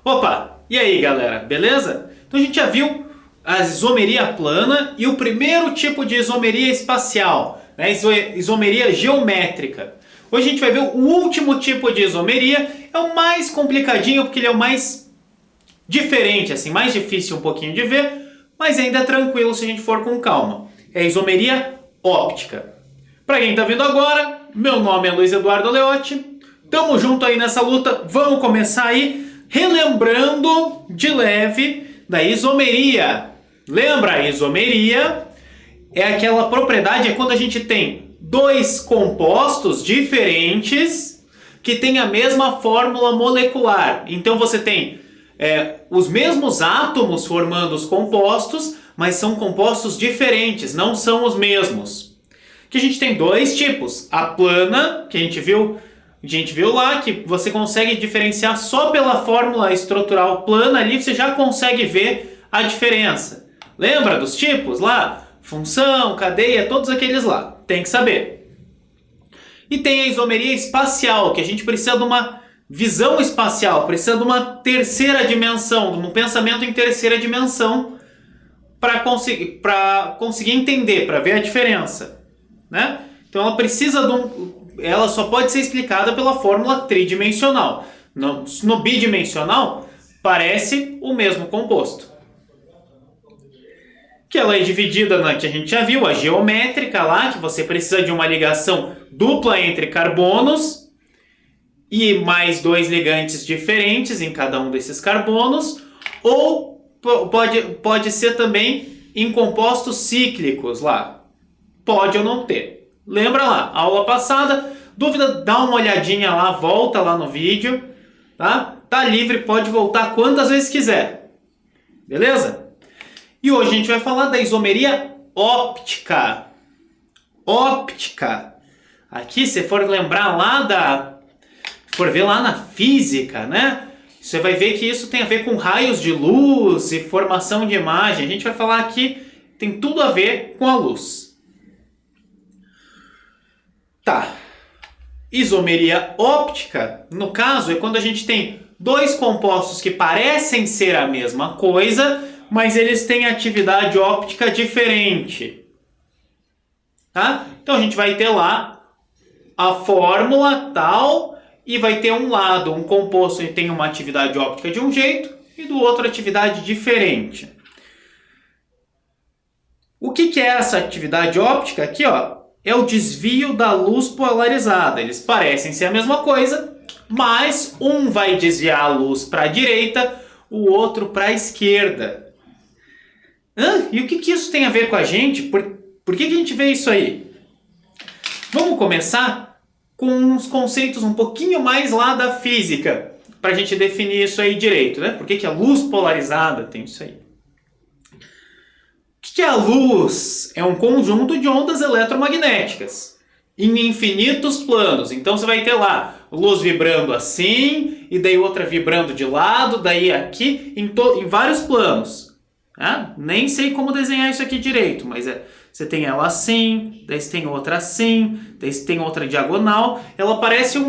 Opa! E aí, galera, beleza? Então a gente já viu a isomeria plana e o primeiro tipo de isomeria espacial, né? Isomeria geométrica. Hoje a gente vai ver o último tipo de isomeria, é o mais complicadinho porque ele é o mais diferente, assim, mais difícil um pouquinho de ver, mas ainda é tranquilo se a gente for com calma. É a isomeria óptica. Para quem está vindo agora, meu nome é Luiz Eduardo Leotti, tamo junto aí nessa luta, vamos começar aí relembrando de leve da isomeria. Lembra, a isomeria é aquela propriedade, é quando a gente tem dois compostos diferentes que têm a mesma fórmula molecular. Então você tem os mesmos átomos formando os compostos, mas são compostos diferentes, não são os mesmos. Que a gente tem dois tipos. A plana, que a gente viu lá, que você consegue diferenciar só pela fórmula estrutural plana ali, você já consegue ver a diferença. Lembra dos tipos lá? Função, cadeia, todos aqueles lá. Tem que saber. E tem a isomeria espacial, que a gente precisa de uma visão espacial, precisa de uma terceira dimensão, de um pensamento em terceira dimensão para conseguir entender, para ver a diferença, né? Então ela só pode ser explicada pela fórmula tridimensional. No bidimensional parece o mesmo composto. Que ela é dividida na que a gente já viu, a geométrica lá, que você precisa de uma ligação dupla entre carbonos e mais dois ligantes diferentes em cada um desses carbonos, ou pode ser também em compostos cíclicos lá. Pode ou não ter. Lembra lá, aula passada, dúvida, dá uma olhadinha lá, volta lá no vídeo, tá? Tá livre, pode voltar quantas vezes quiser. Beleza? E hoje a gente vai falar da isomeria óptica. Óptica. Aqui, se for lembrar lá for ver lá na física, né? Você vai ver que isso tem a ver com raios de luz e formação de imagem. A gente vai falar aqui, tem tudo a ver com a luz. Tá. Isomeria óptica, no caso, é quando a gente tem dois compostos que parecem ser a mesma coisa, mas eles têm atividade óptica diferente. Tá? Então a gente vai ter lá a fórmula tal e vai ter um lado, um composto que tem uma atividade óptica de um jeito e do outro atividade diferente. O que é essa atividade óptica? Aqui, ó, é o desvio da luz polarizada. Eles parecem ser a mesma coisa, mas um vai desviar a luz para a direita, o outro para a esquerda. E o que isso tem a ver com a gente? Por que a gente vê isso aí? Vamos começar com uns conceitos um pouquinho mais lá da física, para a gente definir isso aí direito, né? Por que a luz polarizada tem isso aí? O que é a luz? É um conjunto de ondas eletromagnéticas em infinitos planos. Então você vai ter lá luz vibrando assim, e daí outra vibrando de lado, daí aqui, em vários planos. Nem sei como desenhar isso aqui direito, mas você tem ela assim, daí você tem outra assim, daí você tem outra diagonal. Ela parece um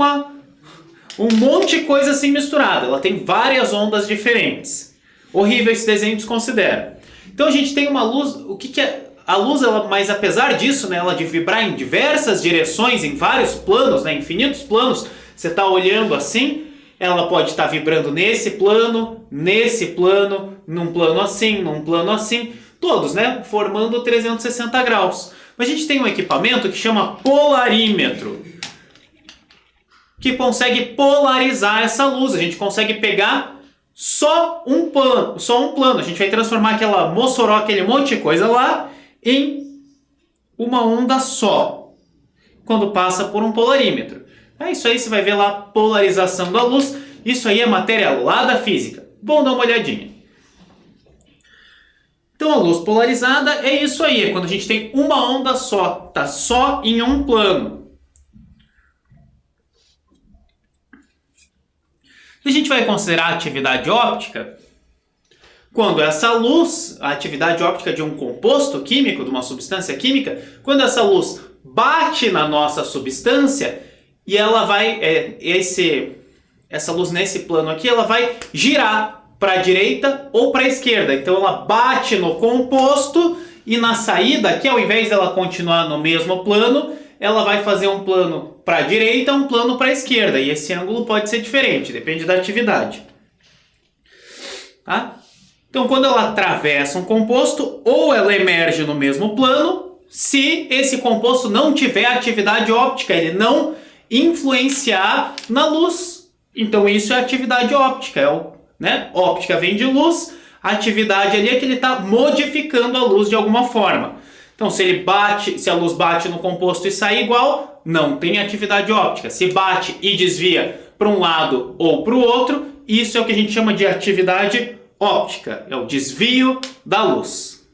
monte de coisa assim misturada. Ela tem várias ondas diferentes. Horrível esse desenho, desconsidera. Então a gente tem uma luz. O que é a luz? Mas apesar disso, né, ela de vibrar em diversas direções, em vários planos, né, infinitos planos, você está olhando assim, ela pode estar vibrando nesse plano, num plano assim, todos, né, formando 360 graus. Mas a gente tem um equipamento que chama polarímetro, que consegue polarizar essa luz. A gente consegue pegar só um plano. A gente vai transformar aquela mossoró, aquele monte de coisa lá, em uma onda só, quando passa por um polarímetro. Isso aí você vai ver lá, polarização da luz. Isso aí é matéria lá da física. Bom dar uma olhadinha. Então a luz polarizada é isso aí, é quando a gente tem uma onda só, tá só em um plano. E a gente vai considerar a atividade óptica quando essa luz, a atividade óptica de um composto químico, de uma substância química, quando essa luz bate na nossa substância e ela vai, essa luz nesse plano aqui, ela vai girar para a direita ou para a esquerda. Então ela bate no composto e na saída aqui, ao invés dela continuar no mesmo plano, ela vai fazer um plano para a direita, um plano para a esquerda. E esse ângulo pode ser diferente, depende da atividade. Tá? Então quando ela atravessa um composto, ou ela emerge no mesmo plano, se esse composto não tiver atividade óptica, ele não influenciar na luz. Então isso é atividade óptica, né? Óptica vem de luz, a atividade ali é que ele está modificando a luz de alguma forma. Então se a luz bate no composto e sai igual, não tem atividade óptica. Se bate e desvia para um lado ou para o outro, isso é o que a gente chama de atividade óptica, é o desvio da luz.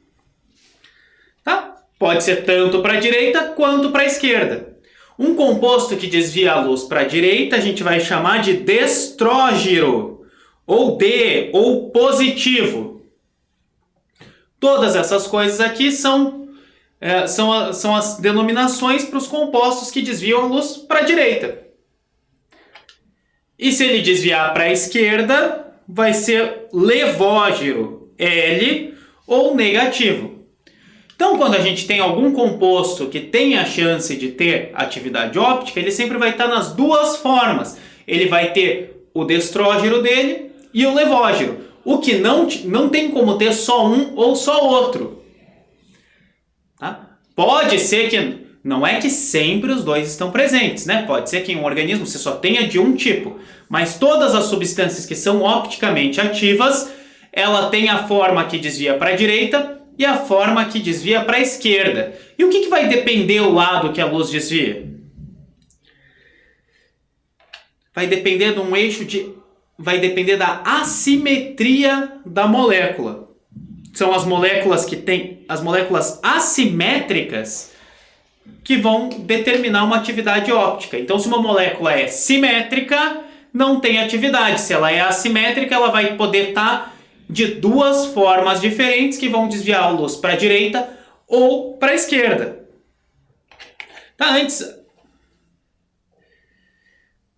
Tá? Pode ser tanto para a direita quanto para a esquerda. Um composto que desvia a luz para a direita a gente vai chamar de destrógiro, ou positivo. Todas essas coisas aqui são as denominações para os compostos que desviam a luz para a direita. E se ele desviar para a esquerda, vai ser levógiro, L, ou negativo. Então, quando a gente tem algum composto que tem a chance de ter atividade óptica, ele sempre vai estar nas duas formas. Ele vai ter o destrógiro dele e o levógiro. O que não tem como ter só um ou só outro. Tá? Pode ser que... Não é que sempre os dois estão presentes, né? Pode ser que em um organismo você só tenha de um tipo. Mas todas as substâncias que são opticamente ativas, ela tem a forma que desvia para a direita e a forma que desvia para a esquerda. E o que vai depender o lado que a luz desvia? Vai depender de um eixo vai depender da assimetria da molécula. São as moléculas que têm as moléculas assimétricas que vão determinar uma atividade óptica. Então, se uma molécula é simétrica, não tem atividade. Se ela é assimétrica, ela vai poder estar de duas formas diferentes que vão desviar a luz para a direita ou para a esquerda. Tá,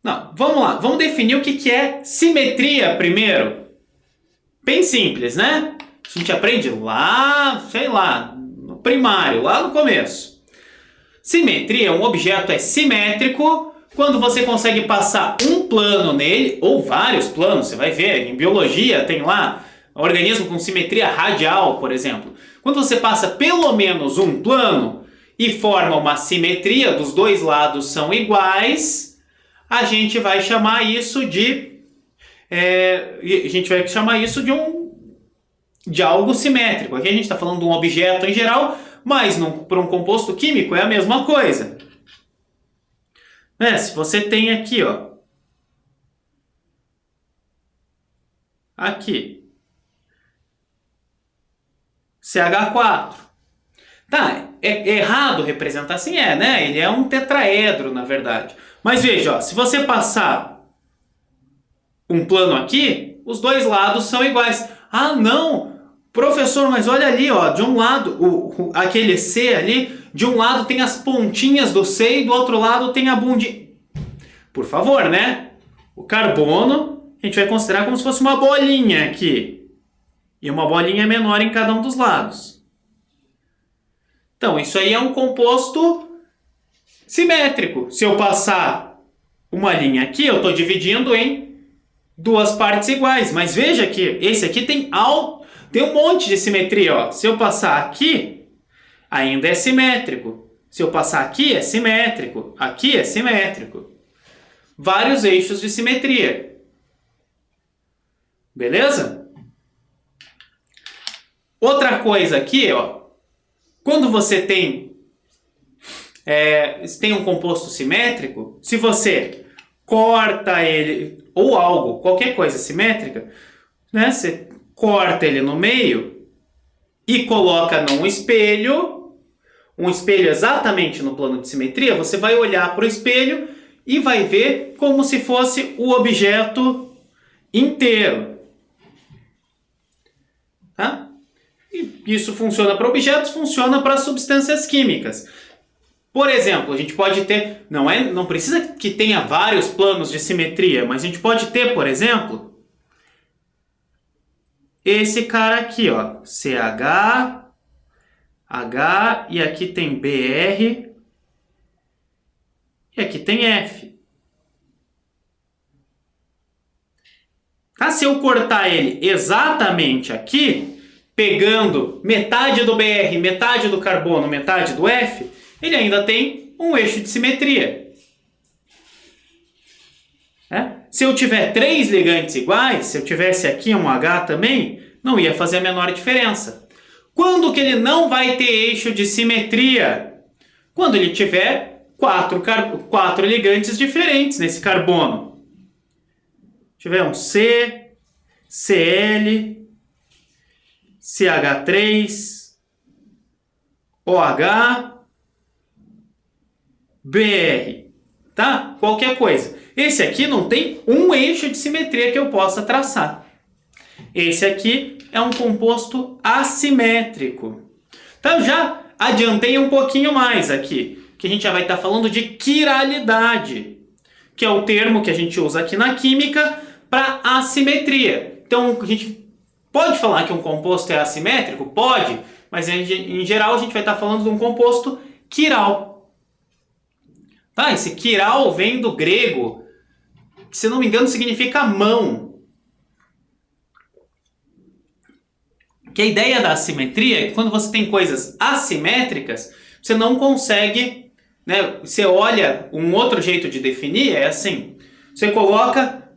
Não, vamos lá. Vamos definir o que é simetria primeiro. Bem simples, né? A gente aprende lá, sei lá, no primário, lá no começo. Simetria, um objeto é simétrico quando você consegue passar um plano nele, ou vários planos, você vai ver, em biologia tem lá organismo com simetria radial, por exemplo. Quando você passa pelo menos um plano e forma uma simetria, dos dois lados são iguais, a gente vai chamar isso de algo simétrico. Aqui a gente está falando de um objeto em geral, mas para um composto químico é a mesma coisa. Se você tem aqui, ó, aqui, CH4. Tá, é errado representar assim? Né? Ele é um tetraedro, na verdade. Mas veja, ó, se você passar um plano aqui, os dois lados são iguais. Ah, não! Professor, mas olha ali, ó, de um lado, aquele C ali, de um lado tem as pontinhas do C e do outro lado tem a bundinha. Por favor, né? O carbono a gente vai considerar como se fosse uma bolinha aqui. E uma bolinha menor em cada um dos lados. Então, isso aí é um composto simétrico. Se eu passar uma linha aqui, eu estou dividindo em duas partes iguais. Mas veja que esse aqui tem um monte de simetria. Ó. Se eu passar aqui, ainda é simétrico. Se eu passar aqui, é simétrico. Aqui é simétrico. Vários eixos de simetria. Beleza? Outra coisa aqui, ó. Quando você tem um composto simétrico, se você corta ele, ou algo, qualquer coisa simétrica, né, você corta ele no meio e coloca num espelho, um espelho exatamente no plano de simetria, você vai olhar para o espelho e vai ver como se fosse o objeto inteiro. Tá? E isso funciona para objetos, funciona para substâncias químicas. Por exemplo, a gente pode ter, não precisa que tenha vários planos de simetria, mas a gente pode ter, por exemplo, esse cara aqui, ó, CH, H, e aqui tem BR, e aqui tem F. Tá? Se eu cortar ele exatamente aqui, pegando metade do BR, metade do carbono, metade do F, ele ainda tem um eixo de simetria. Se eu tiver 3 ligantes iguais, se eu tivesse aqui um H também, não ia fazer a menor diferença. Quando que ele não vai ter eixo de simetria? Quando ele tiver 4 ligantes diferentes nesse carbono. Tiver um C, Cl, CH3, OH, BR, tá? Qualquer coisa. Esse aqui não tem um eixo de simetria que eu possa traçar. Esse aqui é um composto assimétrico. Então já adiantei um pouquinho mais aqui, que a gente já vai estar falando de quiralidade, que é o termo que a gente usa aqui na química para assimetria. Então a gente pode falar que um composto é assimétrico? Pode, mas em geral a gente vai estar falando de um composto quiral. Tá? Esse quiral vem do grego, que, se não me engano, significa mão. Que a ideia da assimetria é que quando você tem coisas assimétricas, você não consegue, né? Você olha, um outro jeito de definir é assim: você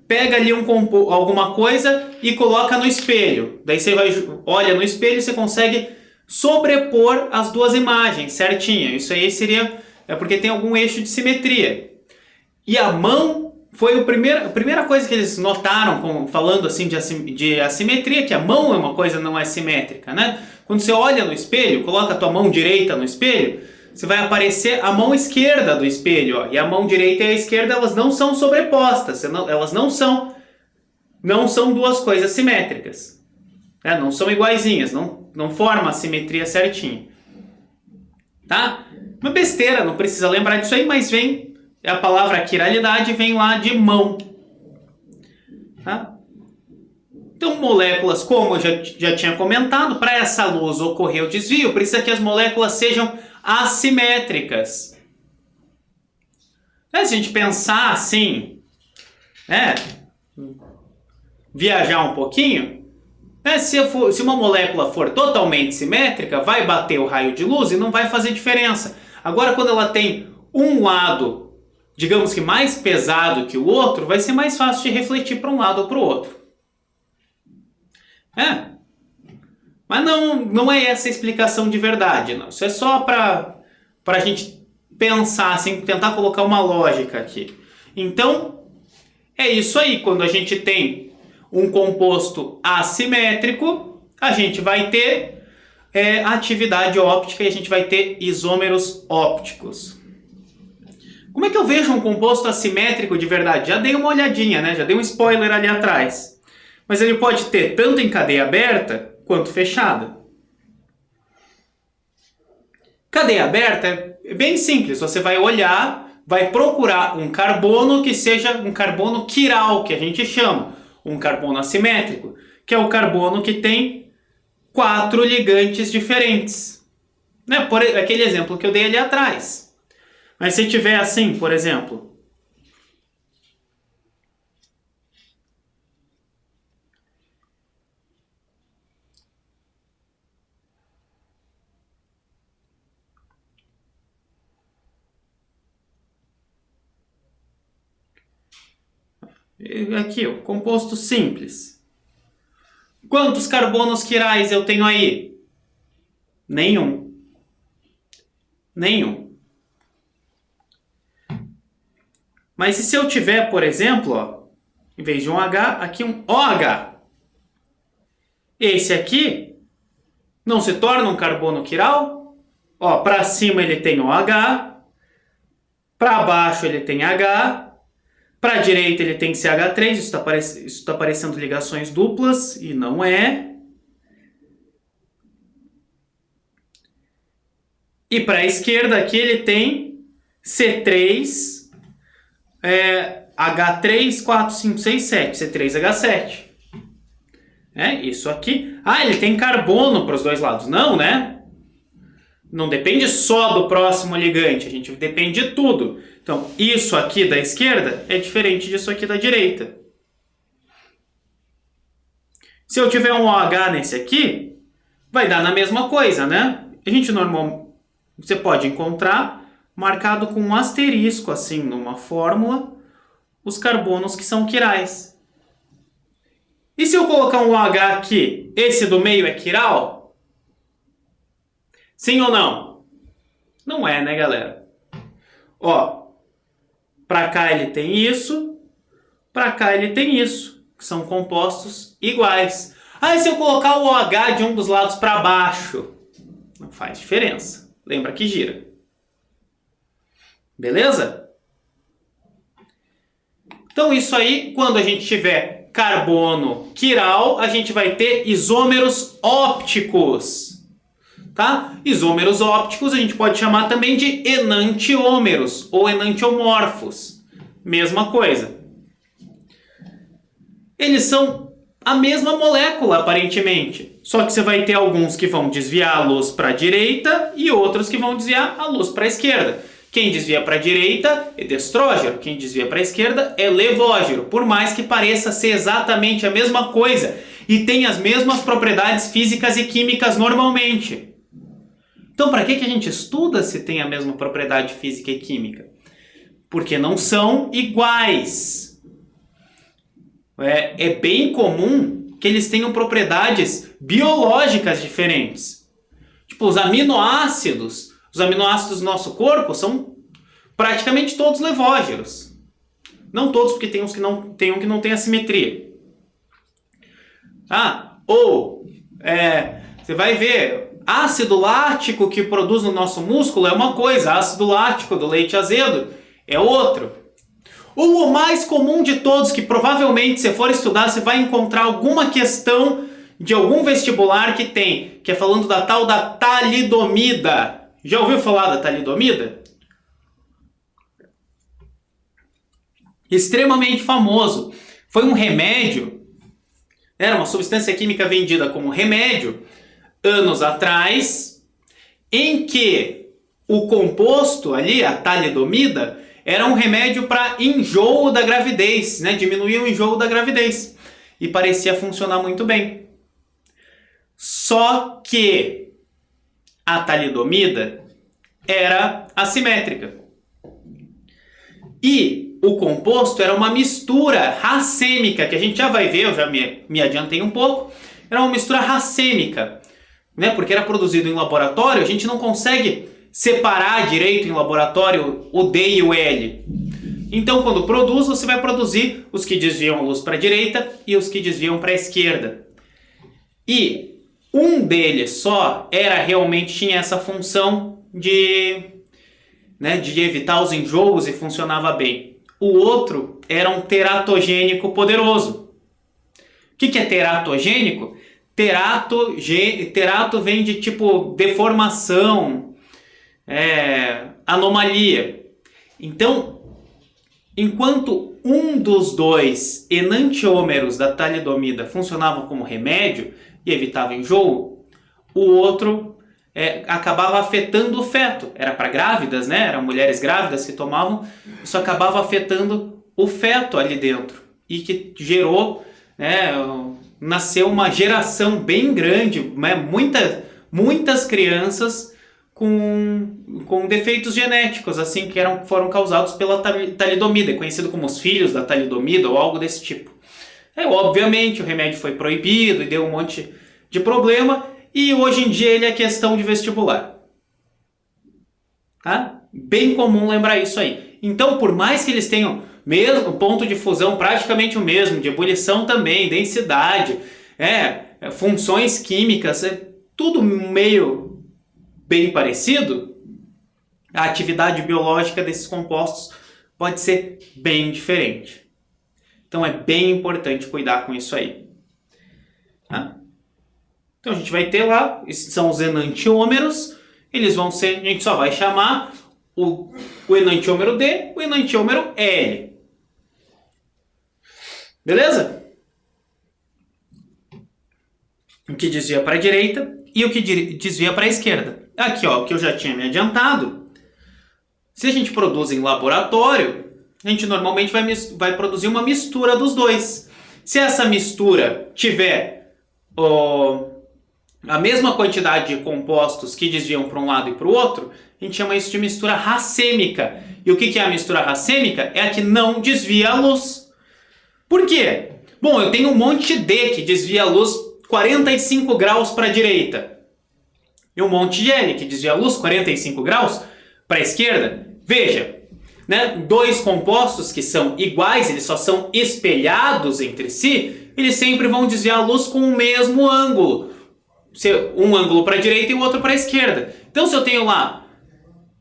pega ali alguma coisa e coloca no espelho. Daí você olha no espelho e você consegue sobrepor as duas imagens certinho. Isso aí é porque tem algum eixo de simetria. E a mão foi a primeira coisa que eles notaram falando assim de assimetria, que a mão é uma coisa não assimétrica, né? Quando você olha no espelho, coloca a tua mão direita no espelho, você vai aparecer a mão esquerda do espelho, ó, e a mão direita e a esquerda elas não são sobrepostas, elas não são duas coisas simétricas, né? Não são iguaizinhas, não formam a simetria certinha, tá? Uma besteira, não precisa lembrar disso aí, mas a palavra quiralidade vem lá de mão. Tá? Então, moléculas, como eu já tinha comentado, para essa luz ocorrer o desvio, precisa que as moléculas sejam assimétricas. Se a gente pensar assim, viajar um pouquinho, se uma molécula for totalmente simétrica, vai bater o raio de luz e não vai fazer diferença. Agora, quando ela tem um lado, digamos que mais pesado que o outro, vai ser mais fácil de refletir para um lado ou para o outro. Mas não é essa a explicação de verdade, não. Isso é só para a gente pensar, assim, tentar colocar uma lógica aqui. Então, é isso aí. Quando a gente tem um composto assimétrico, a gente vai ter atividade óptica e a gente vai ter isômeros ópticos. Como é que eu vejo um composto assimétrico de verdade? Já dei uma olhadinha, né? Já dei um spoiler ali atrás. Mas ele pode ter tanto em cadeia aberta quanto fechada. Cadeia aberta é bem simples. Você vai olhar, vai procurar um carbono que seja um carbono quiral, que a gente chama. Um carbono assimétrico, que é o carbono que tem 4 ligantes diferentes. Né? Por aquele exemplo que eu dei ali atrás. Mas se tiver assim, por exemplo, aqui, ó, composto simples. Quantos carbonos quirais eu tenho aí? Nenhum. Nenhum. Mas e se eu tiver, por exemplo, ó, em vez de um H, aqui um OH? Esse aqui não se torna um carbono quiral? Ó, para cima ele tem OH, para baixo ele tem H, para a direita ele tem CH3, isso está parecendo ligações duplas, e não é. E para a esquerda aqui ele tem C3, H3, 4, 5, 6, 7. C3H7. Isso aqui. Ah, ele tem carbono para os dois lados. Não, né? Não depende só do próximo ligante. A gente depende de tudo. Então, isso aqui da esquerda é diferente disso aqui da direita. Se eu tiver um OH nesse aqui, vai dar na mesma coisa, né? A gente normalmente... Você pode encontrar marcado com um asterisco, assim, numa fórmula, os carbonos que são quirais. E se eu colocar um OH aqui, esse do meio é quiral? Sim ou não? Não é, né, galera? Ó, para cá ele tem isso, para cá ele tem isso, que são compostos iguais. Ah, e se eu colocar o OH de um dos lados para baixo? Não faz diferença. Lembra que gira. Beleza? Então isso aí, quando a gente tiver carbono quiral, a gente vai ter isômeros ópticos. Tá? Isômeros ópticos a gente pode chamar também de enantiômeros ou enantiomorfos. Mesma coisa. Eles são a mesma molécula, aparentemente. Só que você vai ter alguns que vão desviar a luz para a direita e outros que vão desviar a luz para a esquerda. Quem desvia para a direita é destrógero, quem desvia para a esquerda é levógero, por mais que pareça ser exatamente a mesma coisa e tenha as mesmas propriedades físicas e químicas normalmente. Então, para que a gente estuda se tem a mesma propriedade física e química? Porque não são iguais. É bem comum que eles tenham propriedades biológicas diferentes. Tipo, os aminoácidos do nosso corpo são praticamente todos levógeros. Não todos, porque tem uns que não tem assimetria. Você vai ver, ácido lático que produz no nosso músculo é uma coisa, ácido lático do leite azedo é outro. Ou o mais comum de todos, que provavelmente se for estudar, você vai encontrar alguma questão de algum vestibular que é falando da tal da talidomida. Já ouviu falar da talidomida? Extremamente famoso. Foi um remédio, era uma substância química vendida como remédio, anos atrás, em que o composto ali, a talidomida, era um remédio para enjoo da gravidez, né? Diminuía o enjoo da gravidez. E parecia funcionar muito bem. Só que a talidomida era assimétrica. E o composto era uma mistura racêmica, que a gente já vai ver, eu já me adiantei um pouco. Era uma mistura racêmica, né? Porque era produzido em laboratório, a gente não consegue separar direito em laboratório o D e o L. Então, quando produz, você vai produzir os que desviam a luz para a direita e os que desviam para a esquerda. E um deles só tinha essa função de evitar os enjoos e funcionava bem. O outro era um teratogênico poderoso. O que é teratogênico? Terato vem de tipo deformação, anomalia. Então, enquanto um dos dois enantiômeros da talidomida funcionava como remédio e evitava enjoo, o outro acabava afetando o feto. Era para grávidas, né? Eram mulheres grávidas que tomavam. Isso acabava afetando o feto ali dentro e que gerou, nasceu uma geração bem grande, né? Muitas crianças com defeitos genéticos, assim, que foram causados pela talidomida, conhecido como os filhos da talidomida ou algo desse tipo. Obviamente o remédio foi proibido e deu um monte de problema, e hoje em dia ele é questão de vestibular. Tá? Bem comum lembrar isso aí. Então, por mais que eles tenham mesmo ponto de fusão praticamente o mesmo, de ebulição também, densidade, funções químicas, tudo meio bem parecido, a atividade biológica desses compostos pode ser bem diferente. Então é bem importante cuidar com isso aí. Tá? Então a gente vai ter lá, esses são os enantiômeros, eles vão ser, a gente só vai chamar o enantiômero D, o enantiômero L. Beleza? O que desvia para a direita e o que desvia para a esquerda. Aqui, ó, o que eu já tinha me adiantado. Se a gente produz em laboratório, a gente normalmente vai produzir uma mistura dos dois. Se essa mistura tiver a mesma quantidade de compostos que desviam para um lado e para o outro, a gente chama isso de mistura racêmica. E o que é a mistura racêmica? É a que não desvia a luz. Por quê? Bom, eu tenho um monte de D que desvia a luz 45 graus para a direita. E um monte de L que desvia a luz 45 graus para a esquerda. Veja, né? Dois compostos que são iguais, eles só são espelhados entre si, eles sempre vão desviar a luz com o mesmo ângulo. Um ângulo para a direita e o outro para a esquerda. Então, se eu tenho lá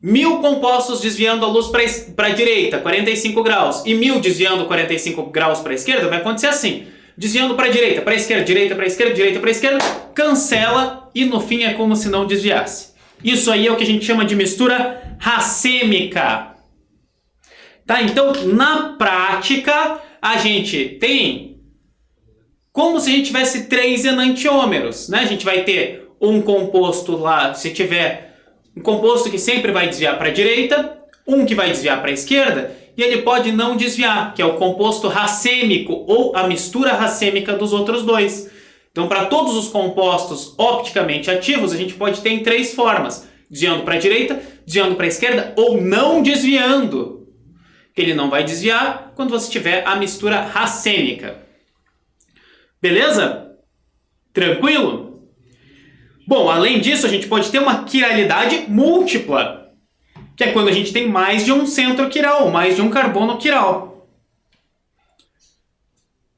1000 compostos desviando a luz para a direita, 45 graus, e 1000 desviando 45 graus para a esquerda, vai acontecer assim. Desviando para a direita para a esquerda, direita para a esquerda, direita para a esquerda, cancela e no fim é como se não desviasse. Isso aí é o que a gente chama de mistura racêmica. Tá? Então, na prática, a gente tem como se a gente tivesse 3 enantiômeros, né? A gente vai ter um composto lá, se tiver um composto que sempre vai desviar para a direita, um que vai desviar para a esquerda, e ele pode não desviar, que é o composto racêmico ou a mistura racêmica dos outros dois. Então, para todos os compostos opticamente ativos, a gente pode ter em 3 formas: desviando para a direita, desviando para a esquerda ou não desviando. Ele não vai desviar quando você tiver a mistura racêmica. Beleza? Tranquilo? Bom, além disso, a gente pode ter uma quiralidade múltipla, que é quando a gente tem mais de um centro quiral, mais de um carbono quiral.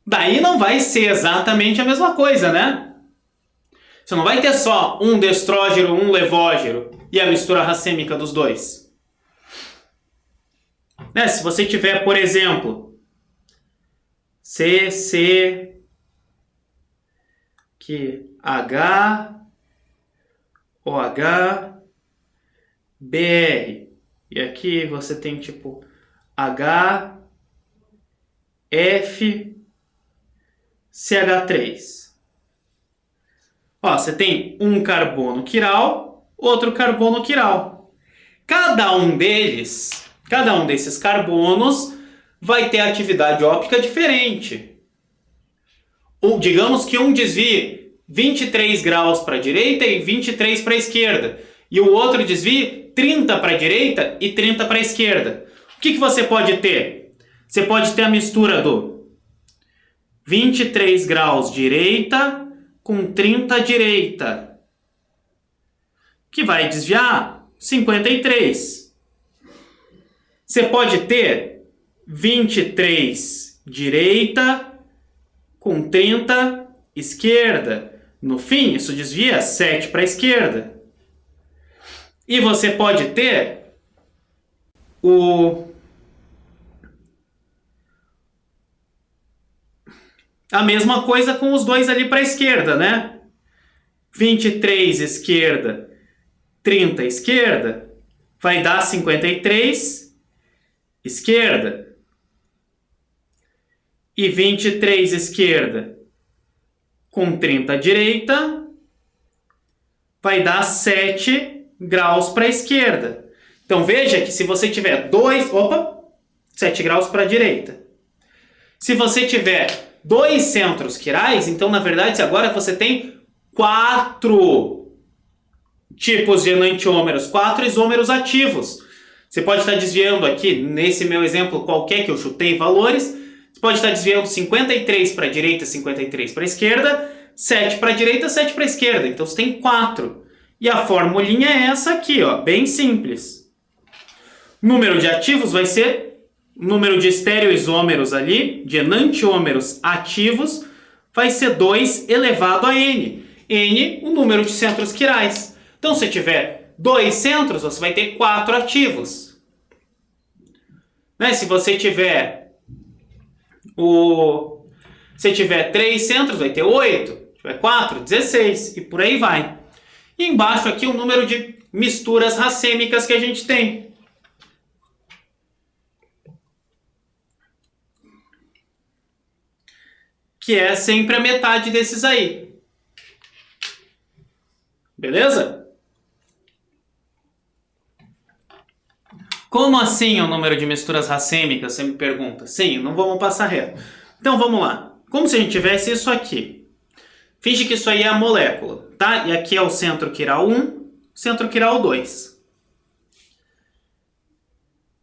Daí não vai ser exatamente a mesma coisa, né? Você não vai ter só um destrógeno, um levógeno e a mistura racêmica dos dois. Né? Se você tiver, por exemplo, HOH, BR. E aqui você tem tipo HFCH3. Ó, você tem um carbono quiral, outro carbono quiral. Cada um desses carbonos vai ter atividade óptica diferente. Ou digamos que um desvie 23 graus para a direita e 23 para a esquerda, e o outro desvie 30 para a direita e 30 para a esquerda. O que você pode ter? Você pode ter a mistura do 23 graus direita com 30 direita, que vai desviar 53. Você pode ter 23 direita com 30 esquerda. No fim, isso desvia 7 para a esquerda. E você pode ter a mesma coisa com os dois ali para a esquerda, né? 23 esquerda, 30 esquerda, vai dar 53 esquerda. E 23 esquerda com 30 direita vai dar 7 graus para a esquerda. Então veja que se você tiver 7 graus para a direita. Se você tiver 2 centros quirais, então na verdade agora você tem 4 tipos de enantiômeros, 4 isômeros ativos. Você pode estar desviando aqui, nesse meu exemplo qualquer que eu chutei valores, você pode estar desviando 53 para a direita, 53 para a esquerda, 7 para a direita, 7 para a esquerda. Então você tem 4. E a formulinha é essa aqui, ó, bem simples. Número de ativos vai ser número de estereoisômeros ali, de enantiômeros ativos, vai ser 2 elevado a N. N, o número de centros quirais. Então, se tiver 2 centros, você vai ter 4 ativos. Né? Se você tiver 3 centros, vai ter 8. Se tiver 4, 16. E por aí vai. E embaixo aqui o número de misturas racêmicas que a gente tem. Que é sempre a metade desses aí. Beleza? Como assim o número de misturas racêmicas? Você me pergunta. Sim, não vamos passar reto. Então vamos lá. Como se a gente tivesse isso aqui. Finge que isso aí é a molécula, tá? E aqui é o centro quiral 1, centro quiral 2.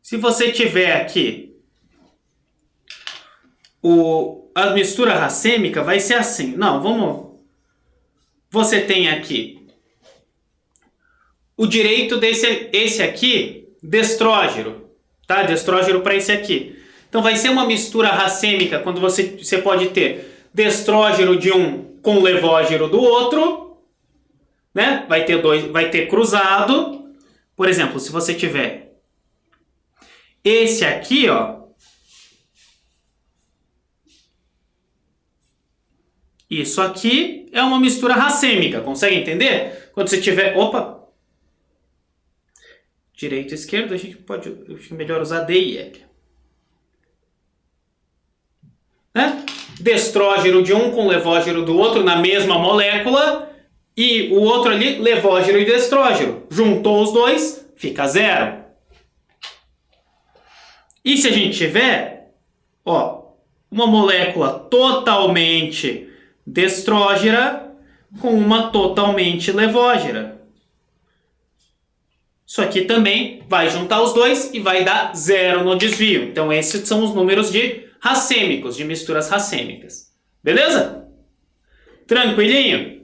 Se você tiver aqui a mistura racêmica, vai ser assim. Não, vamos... Você tem aqui o direito esse aqui, destrógero, tá? Destrógero para esse aqui. Então vai ser uma mistura racêmica quando você pode ter destrógero de um com levógero do outro, né? Vai ter cruzado. Por exemplo, se você tiver esse aqui, ó, isso aqui é uma mistura racêmica, consegue entender? Quando você tiver, opa, direita e esquerda, a gente pode, eu acho melhor usar D e L. Né? Destrógero de um com levógero do outro na mesma molécula e o outro ali, levógero e destrógero. Juntou os dois, fica 0. E se a gente tiver, ó, uma molécula totalmente destrógera com uma totalmente levógera. Isso aqui também vai juntar os dois e vai dar 0 no desvio. Então esses são os números de racêmicos, de misturas racêmicas. Beleza? Tranquilinho?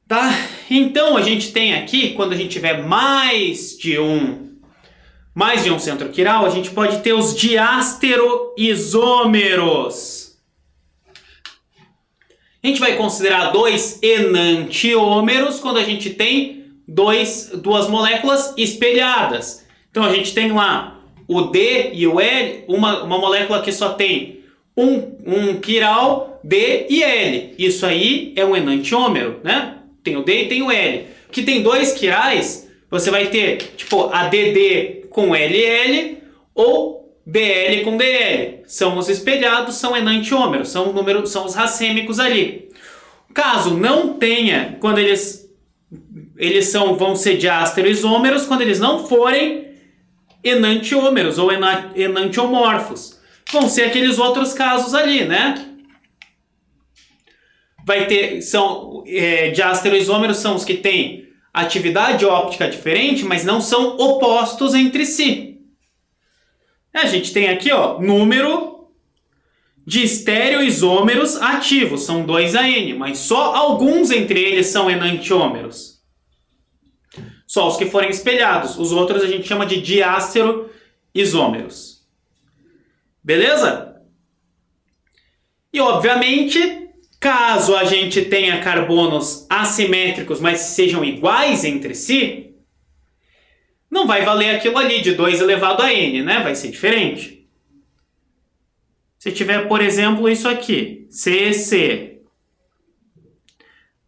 Tá? Então a gente tem aqui, quando a gente tiver mais de um centro quiral, a gente pode ter os diastereoisômeros. A gente vai considerar 2 enantiômeros quando a gente tem duas moléculas espelhadas. Então a gente tem lá o D e o L, uma molécula que só tem um quiral D e L. Isso aí é um enantiômero, né? Tem o D e tem o L. Que tem 2 quirais, você vai ter tipo a DD com LL ou DL com DL. São os espelhados, são enantiômeros, são os racêmicos ali. Caso não tenha, quando eles vão ser diastereoisômeros, quando eles não forem enantiômeros ou enantiomorfos. Vão ser aqueles outros casos ali, né? Vai ter, diastereoisômeros são os que têm atividade óptica diferente, mas não são opostos entre si. A gente tem aqui, ó, número de estereoisômeros ativos, são 2 a N, mas só alguns entre eles são enantiômeros. Só os que forem espelhados, os outros a gente chama de diastereoisômeros. Beleza? E obviamente, caso a gente tenha carbonos assimétricos, mas sejam iguais entre si, não vai valer aquilo ali de 2 elevado a N, né? Vai ser diferente. Se tiver, por exemplo, isso aqui, CC,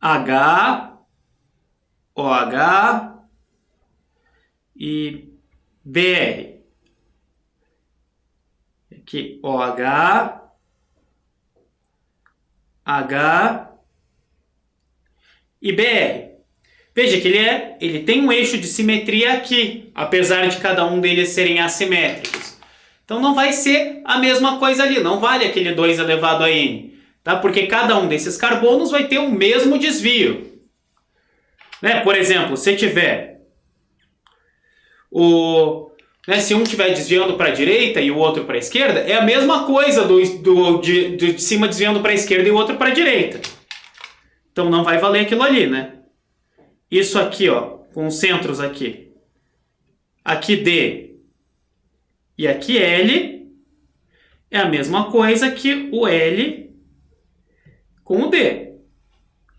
H, OH e BR. Aqui, OH, H e BR. Veja que ele tem um eixo de simetria aqui, apesar de cada um deles serem assimétricos. Então não vai ser a mesma coisa ali, não vale aquele 2 elevado a N, tá? Porque cada um desses carbonos vai ter o mesmo desvio. Né? Por exemplo, se tiver se um estiver desviando para a direita e o outro para a esquerda, é a mesma coisa de cima desviando para a esquerda e o outro para a direita. Então não vai valer aquilo ali, né? Isso aqui, ó, com os centros aqui. Aqui D e aqui L é a mesma coisa que o L com o D.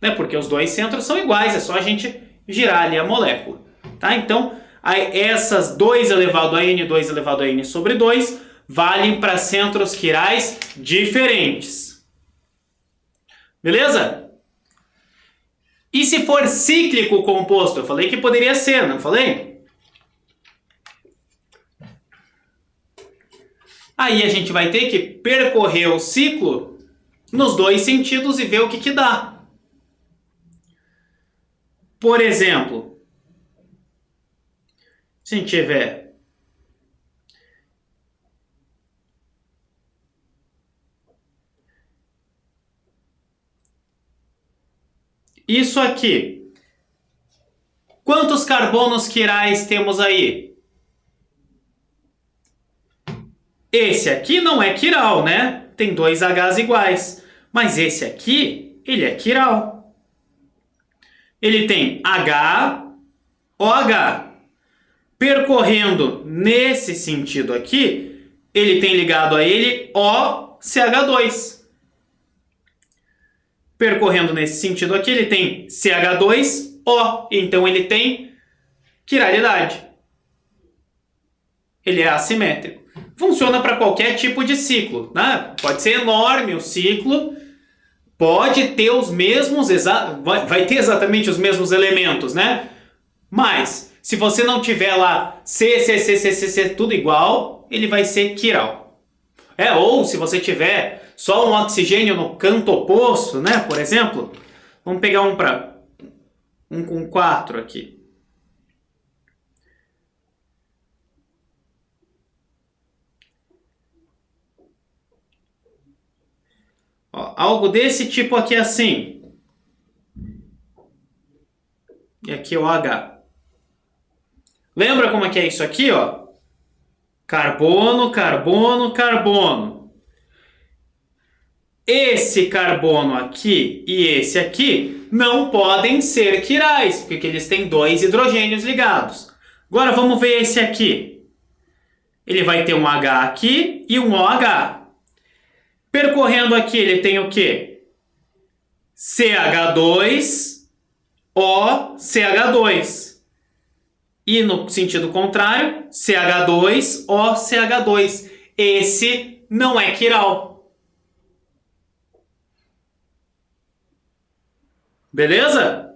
Né? Porque os dois centros são iguais, é só a gente girar ali a molécula. Tá? Então, essas 2 elevado a N e 2 elevado a N sobre 2 valem para centros quirais diferentes. Beleza? E se for cíclico o composto? Eu falei que poderia ser, não falei? Aí a gente vai ter que percorrer o ciclo nos dois sentidos e ver o que dá. Por exemplo, se a gente tiver isso aqui, quantos carbonos quirais temos aí? Esse aqui não é quiral, né? Tem dois Hs iguais. Mas esse aqui, ele é quiral. Ele tem HOH. Percorrendo nesse sentido aqui, ele tem ligado a ele OCH2. Percorrendo nesse sentido aqui, ele tem CH2O. Então ele tem quiralidade. Ele é assimétrico. Funciona para qualquer tipo de ciclo, né? Pode ser enorme o ciclo, pode ter os mesmos, vai ter exatamente os mesmos elementos, né? Mas, se você não tiver lá C, tudo igual, ele vai ser quiral. Ou se você tiver só um oxigênio no canto oposto, né? Por exemplo, vamos pegar um com 4 aqui. Ó, algo desse tipo aqui assim. E aqui o H. Lembra como é que é isso aqui, ó? Carbono, carbono, carbono. Esse carbono aqui e esse aqui não podem ser quirais, porque eles têm dois hidrogênios ligados. Agora vamos ver esse aqui. Ele vai ter um H aqui e um OH. Percorrendo aqui, ele tem o quê? CH2, OCH2. E no sentido contrário, CH2, OCH2. Esse não é quiral. Beleza?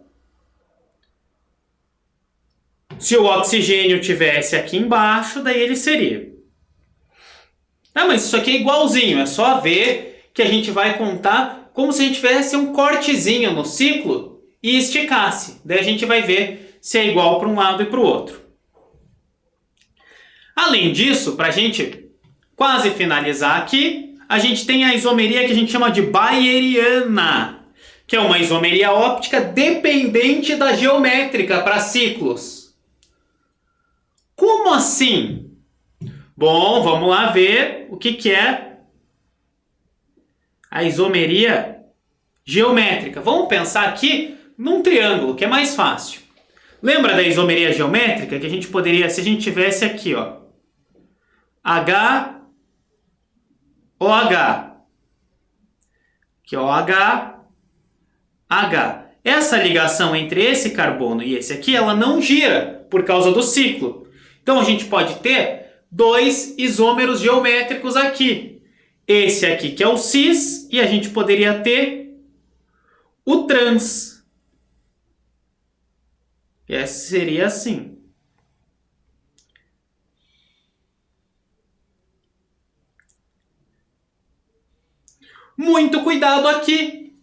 Se o oxigênio tivesse aqui embaixo, daí ele seria. Ah, mas isso aqui é igualzinho, é só ver que a gente vai contar como se a gente tivesse um cortezinho no ciclo e esticasse. Daí a gente vai ver se é igual para um lado e para o outro. Além disso, para a gente quase finalizar aqui, a gente tem a isomeria que a gente chama de bayeriana, que é uma isomeria óptica dependente da geométrica para ciclos. Como assim? Bom, vamos lá ver o que é a isomeria geométrica. Vamos pensar aqui num triângulo, que é mais fácil. Lembra da isomeria geométrica? Que a gente poderia, se a gente tivesse aqui, ó, H, OH. Aqui, ó, H, H. Essa ligação entre esse carbono e esse aqui, ela não gira por causa do ciclo. Então, a gente pode ter dois isômeros geométricos aqui. Esse aqui que é o cis e a gente poderia ter o trans. Esse seria assim. Muito cuidado aqui.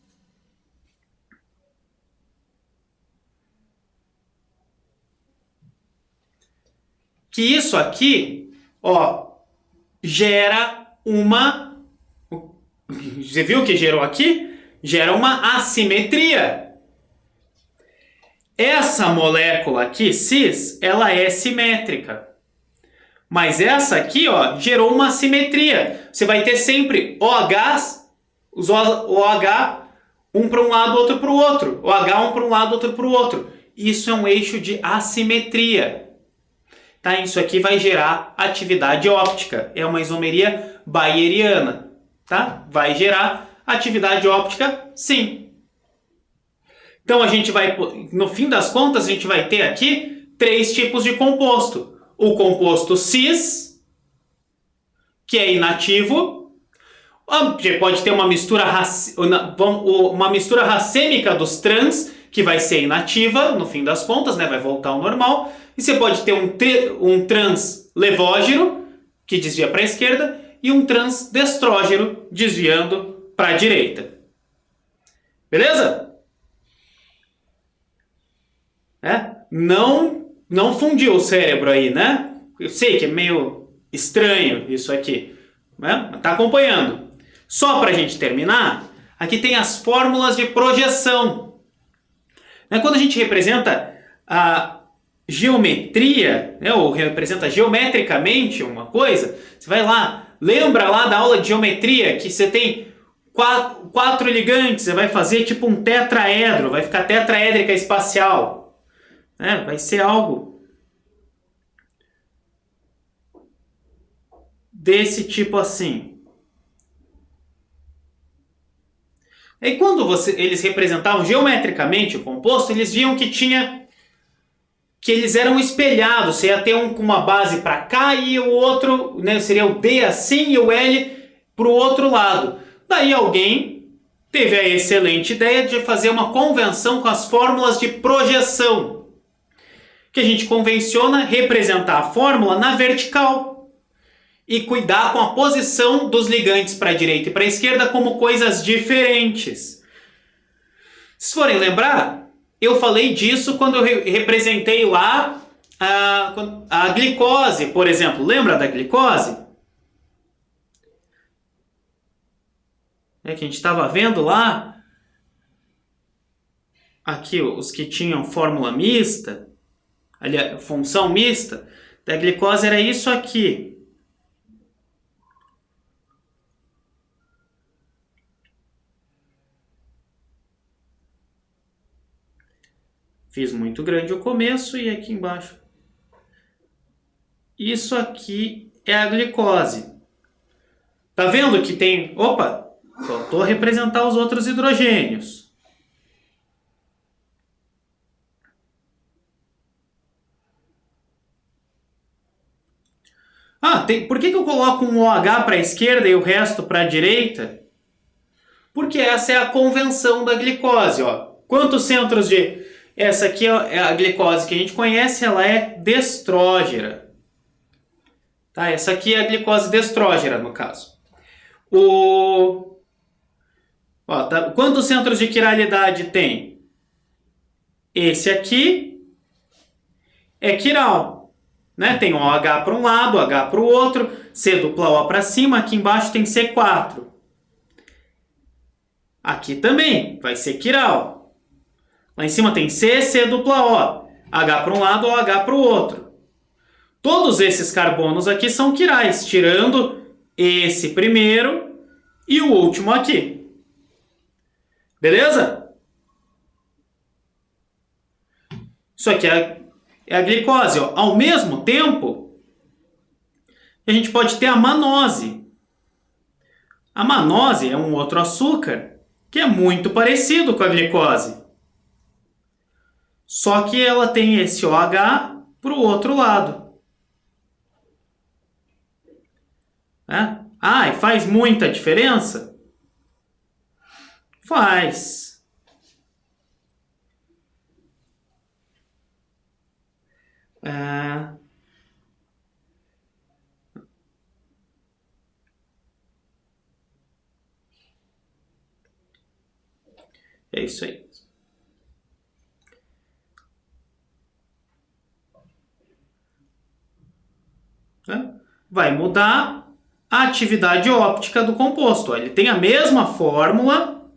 Que isso aqui, ó, gera uma... Você viu que gerou aqui? Gera uma assimetria. Essa molécula aqui, cis, ela é simétrica. Mas essa aqui, ó, gerou uma assimetria. Você vai ter sempre OHs, os OH, um para um lado, outro para o outro. OH, um para um lado, outro para o outro. Isso é um eixo de assimetria. Tá? Isso aqui vai gerar atividade óptica. É uma isomeria bayeriana. Tá? Vai gerar atividade óptica, sim. Então, a gente vai, no fim das contas, a gente vai ter aqui 3 tipos de composto. O composto cis, que é inativo. Pode ter uma mistura racêmica dos trans, que vai ser inativa no fim das contas, né? Vai voltar ao normal. E você pode ter um translevógeno, que desvia para a esquerda, e um transdestrógeno, desviando para a direita. Beleza? Não fundiu o cérebro aí, né? Eu sei que é meio estranho isso aqui, né? Mas tá acompanhando. Só para a gente terminar, aqui tem as fórmulas de projeção. Quando a gente representa a geometria, né, ou representa geometricamente uma coisa, você vai lá, lembra lá da aula de geometria que você tem quatro ligantes, você vai fazer tipo um tetraedro, vai ficar tetraédrica espacial. Vai ser algo desse tipo assim. E quando eles representavam geometricamente o composto, eles viam que eles eram espelhados. Você ia ter um com uma base para cá e o outro, né, seria o D assim e o L para o outro lado. Daí alguém teve a excelente ideia de fazer uma convenção com as fórmulas de projeção, que a gente convenciona representar a fórmula na vertical e cuidar com a posição dos ligantes para a direita e para a esquerda como coisas diferentes. Se forem lembrar, eu falei disso quando eu representei lá a glicose, por exemplo. Lembra da glicose? Que a gente estava vendo lá, aqui os que tinham fórmula mista, aliás, função mista, da glicose era isso aqui. Fiz muito grande o começo e aqui embaixo. Isso aqui é a glicose. Tá vendo que tem... Opa! Faltou representar os outros hidrogênios. Por que eu coloco um OH para a esquerda e o resto para a direita? Porque essa é a convenção da glicose. Quantos centros de... Essa aqui é a glicose que a gente conhece, ela é destrógera. Essa aqui é a glicose destrógera, no caso. Quantos centros de quiralidade tem? Esse aqui é quiral. Tem um OH para um lado, H para o outro, C dupla O para cima, aqui embaixo tem C4. Aqui também vai ser quiral. Lá em cima tem C, C dupla O. H para um lado, OH para o outro. Todos esses carbonos aqui são quirais, tirando esse primeiro e o último aqui. Beleza? Isso aqui é a glicose. Ao mesmo tempo, a gente pode ter a manose. A manose é um outro açúcar que é muito parecido com a glicose. Só que ela tem esse OH para o outro lado. E faz muita diferença? Faz. É isso aí. Vai mudar a atividade óptica do composto. Ele tem a mesma fórmula,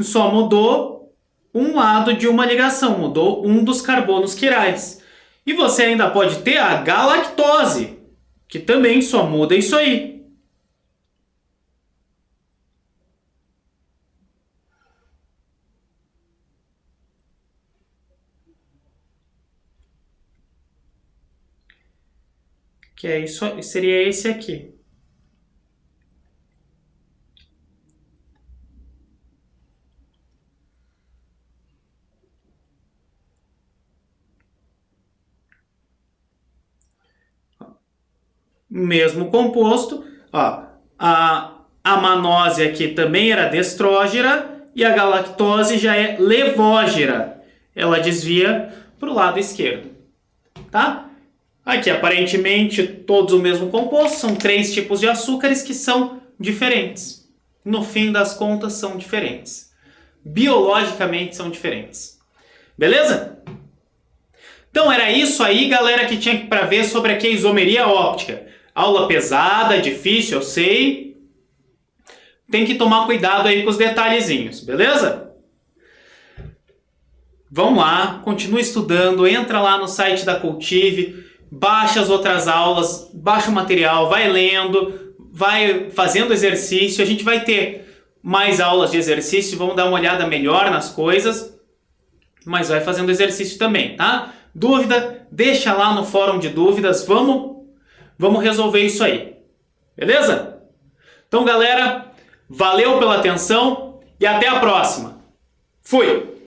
só mudou um lado de uma ligação, mudou um dos carbonos quirais. E você ainda pode ter a galactose, que também só muda isso aí. Que é isso, seria esse aqui. Mesmo composto, a manose aqui também era destrógera e a galactose já é levógera. Ela desvia para o lado esquerdo. Tá? Aqui, aparentemente, todos o mesmo composto. São 3 tipos de açúcares que são diferentes. No fim das contas, são diferentes. Biologicamente, são diferentes. Beleza? Então, era isso aí, galera, que tinha para ver sobre aqui a isomeria óptica. Aula pesada, difícil, eu sei. Tem que tomar cuidado aí com os detalhezinhos, beleza? Vamos lá, continua estudando, entra lá no site da Cultive, baixa as outras aulas, baixa o material, vai lendo, vai fazendo exercício. A gente vai ter mais aulas de exercício, vamos dar uma olhada melhor nas coisas, mas vai fazendo exercício também, tá? Dúvida, deixa lá no fórum de dúvidas, vamos resolver isso aí, beleza? Então, galera, valeu pela atenção e até a próxima. Fui!